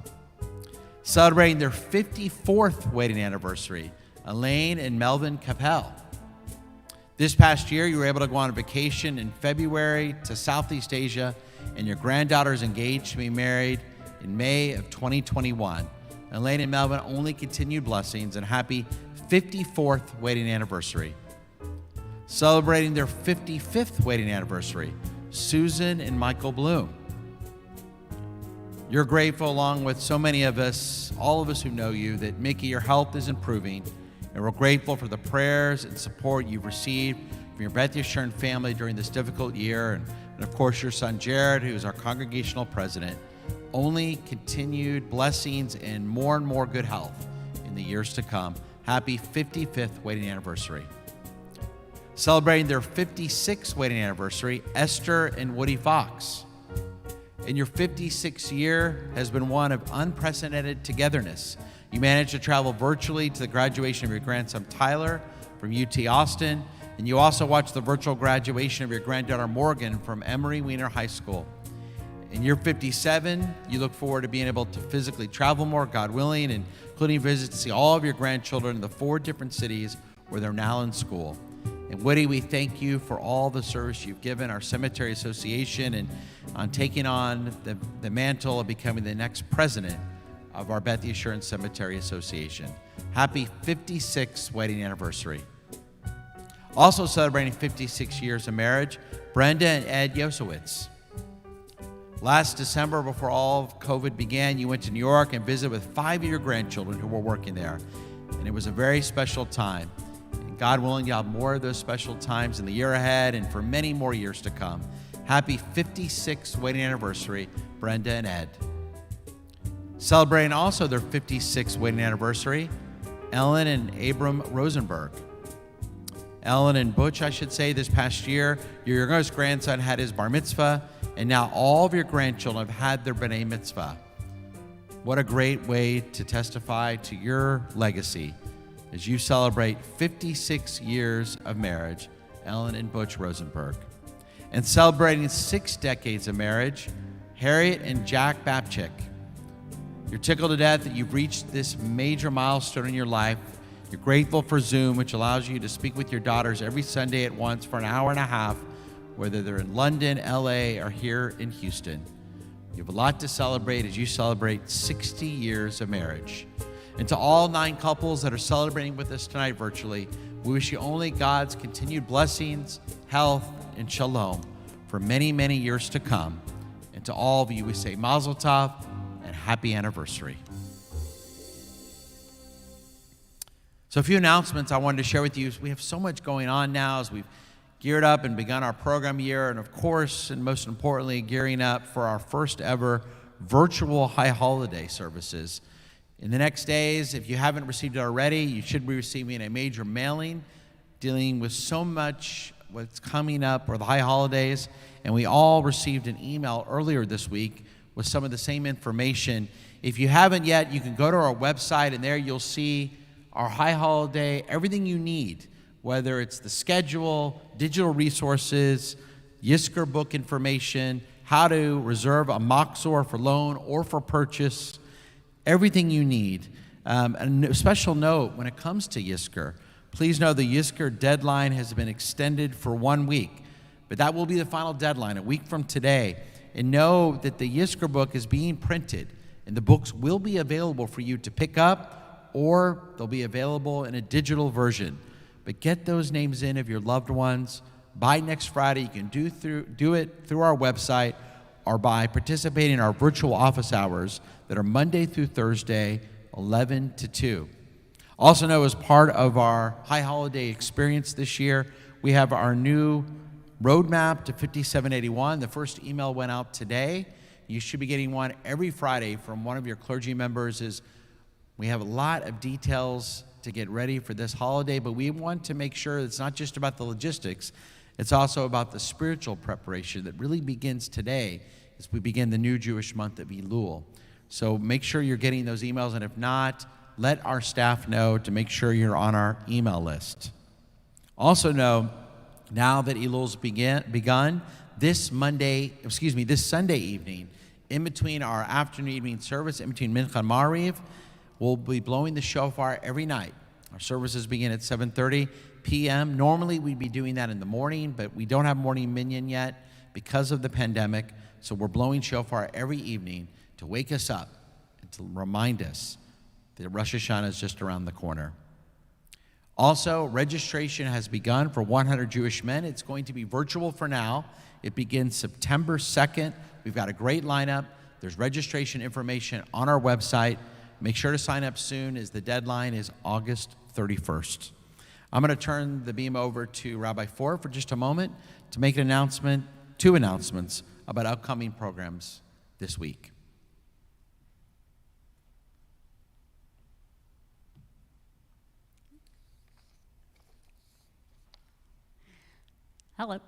Celebrating their 54th wedding anniversary, Elaine and Melvin Capel. This past year, you were able to go on a vacation in February to Southeast Asia, and your granddaughter is engaged to be married in May of 2021. Elaine and Melvin, only continued blessings, and happy 54th wedding anniversary. Celebrating their 55th wedding anniversary, Susan and Michael Bloom. You're grateful, along with so many of us, all of us who know you, that Mickey, your health is improving, and we're grateful for the prayers and support you've received from your Beth Yeshurun family during this difficult year, and of course your son Jared, who is our congregational president. Only continued blessings and more good health in the years to come. Happy 55th wedding anniversary. Celebrating their 56th wedding anniversary, Esther and Woody Fox. And your 56th year has been one of unprecedented togetherness. You managed to travel virtually to the graduation of your grandson Tyler from UT Austin, and you also watched the virtual graduation of your granddaughter Morgan from Emory Weiner High School. In year 57, you look forward to being able to physically travel more, God willing, and including visits to see all of your grandchildren in the 4 different cities where they're now in school. And Woody, we thank you for all the service you've given our Cemetery Association and on taking on the mantle of becoming the next president of our Beth Yeshurun Cemetery Association. Happy 56th wedding anniversary. Also celebrating 56 years of marriage, Brenda and Ed Yosowitz. Last December, before all of COVID began, you went to New York and visited with 5 of your grandchildren who were working there. And it was a very special time. And God willing, you'll have more of those special times in the year ahead and for many more years to come. Happy 56th wedding anniversary, Brenda and Ed. Celebrating also their 56th wedding anniversary, Ellen and Abram Rosenberg. Ellen and Butch, I should say, this past year, your youngest grandson had his bar mitzvah, and now all of your grandchildren have had their b'nai mitzvah. What a great way to testify to your legacy as you celebrate 56 years of marriage, Ellen and Butch Rosenberg. And celebrating 6 decades of marriage, Harriet and Jack Babchick. You're tickled to death that you've reached this major milestone in your life. You're grateful for Zoom, which allows you to speak with your daughters every Sunday at once for an hour and a half, whether they're in London, LA, or here in Houston. You have a lot to celebrate as you celebrate 60 years of marriage. And to all 9 couples that are celebrating with us tonight virtually, we wish you only God's continued blessings, health, and shalom for many, many years to come. And to all of you, we say mazel tov and happy anniversary. So a few announcements I wanted to share with you. We have so much going on now as we've geared up and begun our program year, and of course, and most importantly, gearing up for our first ever virtual high holiday services. In the next days, if you haven't received it already, you should be receiving a major mailing dealing with so much what's coming up for the high holidays, and we all received an email earlier this week with some of the same information. If you haven't yet, you can go to our website, and there you'll see our high holiday, everything you need, whether it's the schedule, digital resources, Yizkor book information, how to reserve a Machzor for loan or for purchase, everything you need. And a special note, when it comes to Yizkor, please know the Yizkor deadline has been extended for 1 week, but that will be the final deadline, a week from today. And know that the Yizkor book is being printed, and the books will be available for you to pick up, or they'll be available in a digital version. But get those names in of your loved ones by next Friday. You can do it through our website or by participating in our virtual office hours that are Monday through Thursday, 11 to 2. Also know, as part of our high holiday experience this year, we have our new roadmap to 5781. The first email went out today. You should be getting one every Friday from one of your clergy members. We have a lot of details to get ready for this holiday, but we want to make sure it's not just about the logistics, it's also about the spiritual preparation that really begins today as we begin the new Jewish month of Elul. So make sure you're getting those emails, and if not, let our staff know to make sure you're on our email list. Also know, now that Elul's begun, this Sunday evening, in between our afternoon evening service, in between Mincha and Mariv, we'll be blowing the shofar every night. Our services begin at 7:30 p.m. Normally, we'd be doing that in the morning, but we don't have morning minyan yet because of the pandemic, so we're blowing shofar every evening to wake us up and to remind us that Rosh Hashanah is just around the corner. Also, registration has begun for 100 Jewish men. It's going to be virtual for now. It begins September 2nd. We've got a great lineup. There's registration information on our website. Make sure to sign up soon, as the deadline is August 31st. I'm going to turn the beam over to Rabbi Ford for just a moment to make two announcements about upcoming programs this week. Hello.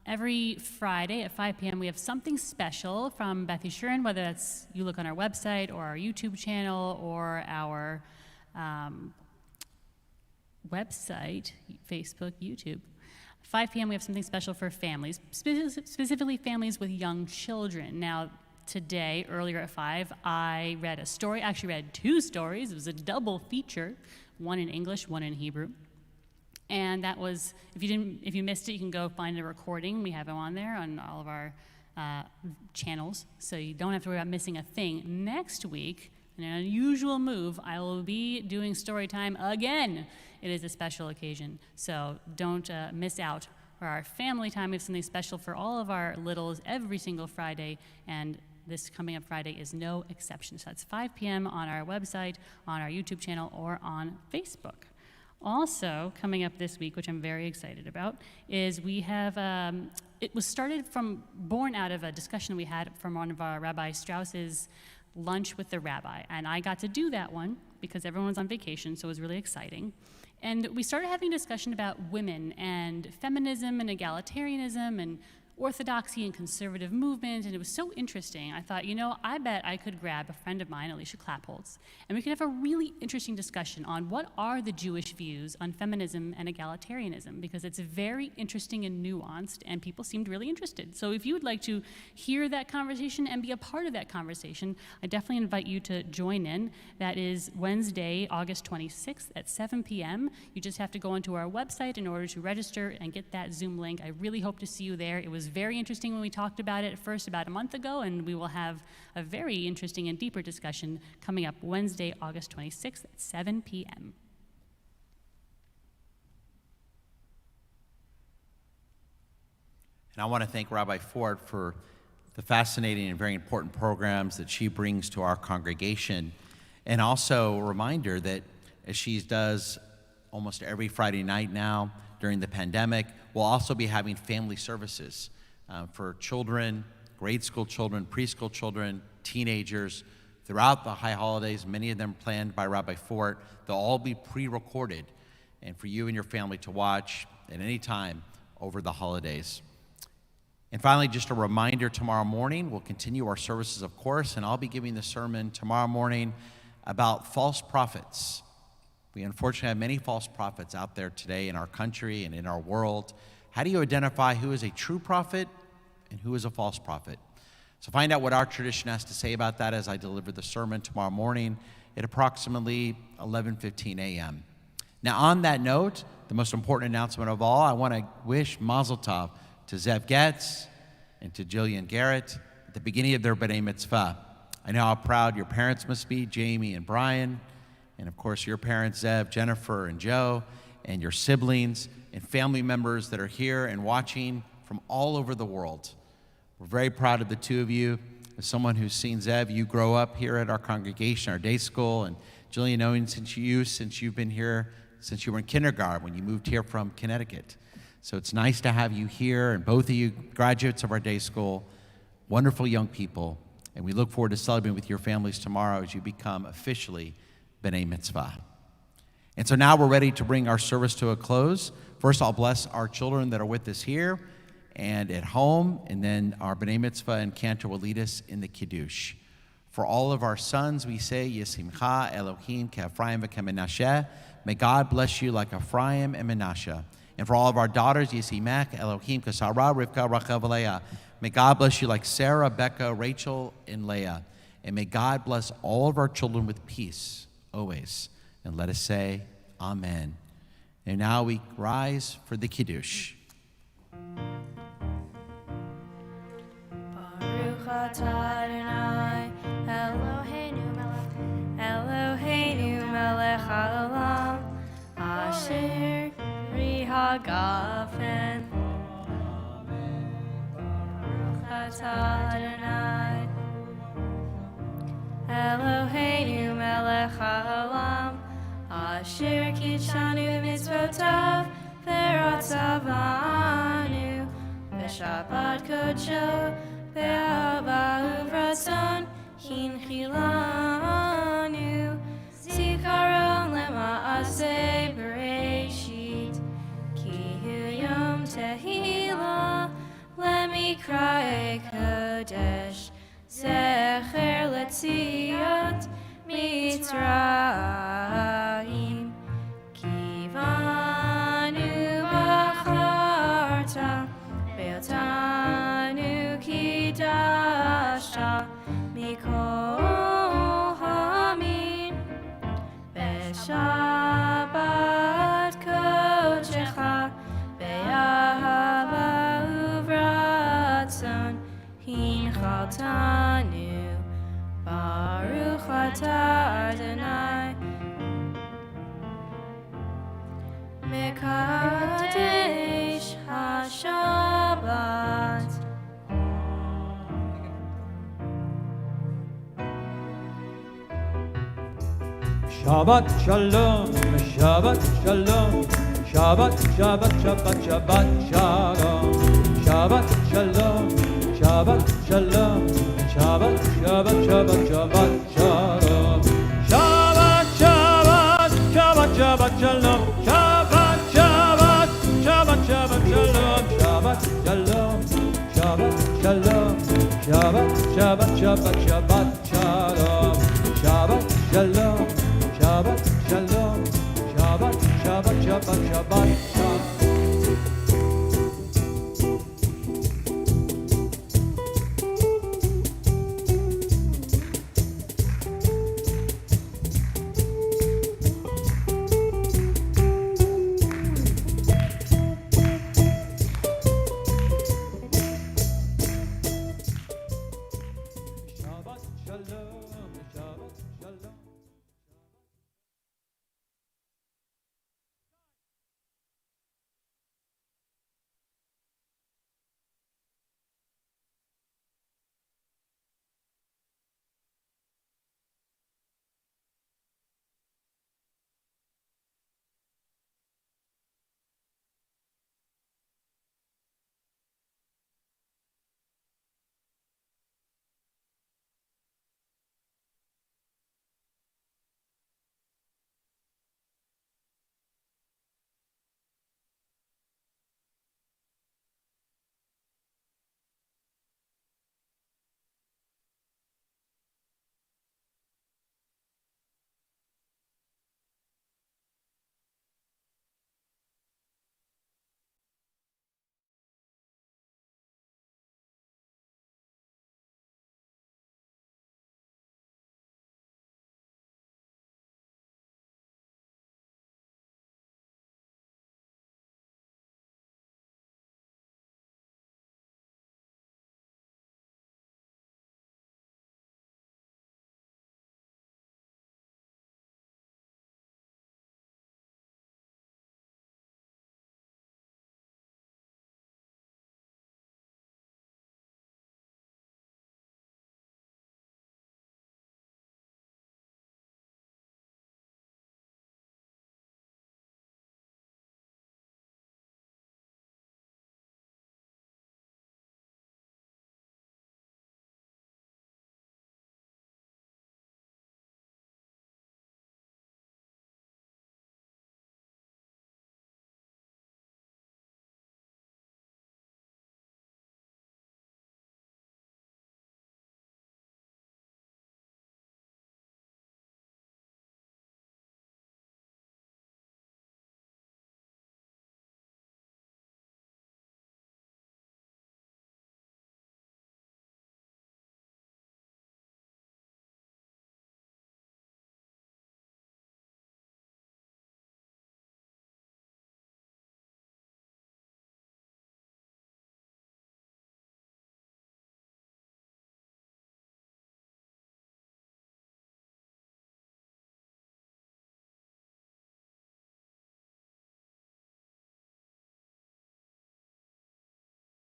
Every Friday at 5 p.m. we have something special from Beth Yeshurun, whether that's you look on our website or our YouTube channel or our website, Facebook, YouTube. 5 p.m. we have something special for families, specifically families with young children. Now, today, earlier at 5, I read a story, actually read 2 stories. It was a double feature, one in English, one in Hebrew. And that was, if you missed it, you can go find a recording. We have them on there on all of our channels, so you don't have to worry about missing a thing. Next week, in an unusual move, I will be doing story time again. It is a special occasion, so don't miss out. For our family time, we have something special for all of our littles every single Friday, and this coming up Friday is no exception. So that's 5 p.m. on our website, on our YouTube channel, or on Facebook. Also, coming up this week, which I'm very excited about, is we have, it was born out of a discussion we had from one of our Rabbi Strauss's lunch with the rabbi. And I got to do that one because everyone was on vacation, so it was really exciting. And we started having a discussion about women and feminism and egalitarianism and orthodoxy and conservative movement, and it was so interesting. I thought, I bet I could grab a friend of mine, Alicia Clapholtz, and we could have a really interesting discussion on what are the Jewish views on feminism and egalitarianism, because it's very interesting and nuanced, and people seemed really interested. So if you would like to hear that conversation and be a part of that conversation, I definitely invite you to join in. That is Wednesday, August 26th at 7 p.m. You just have to go onto our website in order to register and get that Zoom link. I really hope to see you there. It was very interesting when we talked about it first about a month ago, and we will have a very interesting and deeper discussion coming up Wednesday, August 26th at 7 p.m. And I want to thank Rabbi Ford for the fascinating and very important programs that she brings to our congregation, and also a reminder that as she does almost every Friday night now during the pandemic, we'll also be having family services for children, grade school children, preschool children, teenagers, throughout the high holidays, many of them planned by Rabbi Ford. They'll all be pre-recorded and for you and your family to watch at any time over the holidays. And finally, just a reminder, tomorrow morning, we'll continue our services, of course, and I'll be giving the sermon tomorrow morning about false prophets. We unfortunately have many false prophets out there today in our country and in our world. How do you identify who is a true prophet and who is a false prophet? So find out what our tradition has to say about that as I deliver the sermon tomorrow morning at approximately 11:15 a.m. Now, on that note, the most important announcement of all, I want to wish Mazel Tov to Zev Getz and to Jillian Garrett at the beginning of their B'nai Mitzvah. I know how proud your parents must be, Jamie and Brian, and of course your parents, Zev, Jennifer, and Joe, and your siblings and family members that are here and watching from all over the world. We're very proud of the two of you. As someone who's seen Zev, you grow up here at our congregation, our day school, and Jillian, knowing since you've been here since you were in kindergarten when you moved here from Connecticut. So it's nice to have you here, and both of you graduates of our day school, wonderful young people, and we look forward to celebrating with your families tomorrow as you become officially B'nai Mitzvah. And so now we're ready to bring our service to a close. First, I'll bless our children that are with us here, and at home, and then our B'nai Mitzvah and Cantor will lead us in the Kiddush. For all of our sons, we say, Yisimcha Elohim Ke'Ephraim v'Ke'Menashe. May God bless you like Ephraim and Menashe. And for all of our daughters, Yisimach Elohim Kesara Rivka Rachel v'Leah. May God bless you like Sarah, Becca, Rachel, and Leah. And may God bless all of our children with peace, always. And let us say, Amen. And now we rise for the Kiddush. Baruch atah Adonai, Eloheinu melech haolam, asher ri hagafen. Baruch atah Adonai, Eloheinu melech haolam, asher kitshanu mitzvotav v'ratzavanu b'shabbat kodsho Be'ahava uvratzon hinchilanu zikaron lema'aseh bereshit ki hu yom tehillah lemikra kodesh zecher letziat mitzrayim kivanu bacharta be'otanu Dasha Mikol Hamim Beshabbat Kodecha Be'ahava uvratzon Hinchaltanu Baruch atah Adonai Mekadesh HaShabbat. Shabbat shalom, Shabbat shalom, Shabbat, Shabbat, Shabbat, Shabbat shalom, Shabbat shalom, Shabbat shalom, Shabbat, Shabbat, Shabbat, Shabbat shalom, Shabbat, Shabbat, Shabbat, Shabbat shalom, Shabbat, Shabbat, Shabbat, Shabbat shalom, Shabbat shalom, Shabbat shalom, Shabbat, Shabbat, Shabbat, Shabbat shalom, Shabbat shalom. Shabbat, shalom, Shabbat, Shabbat, Shabbat, Shabbat, Shabbat.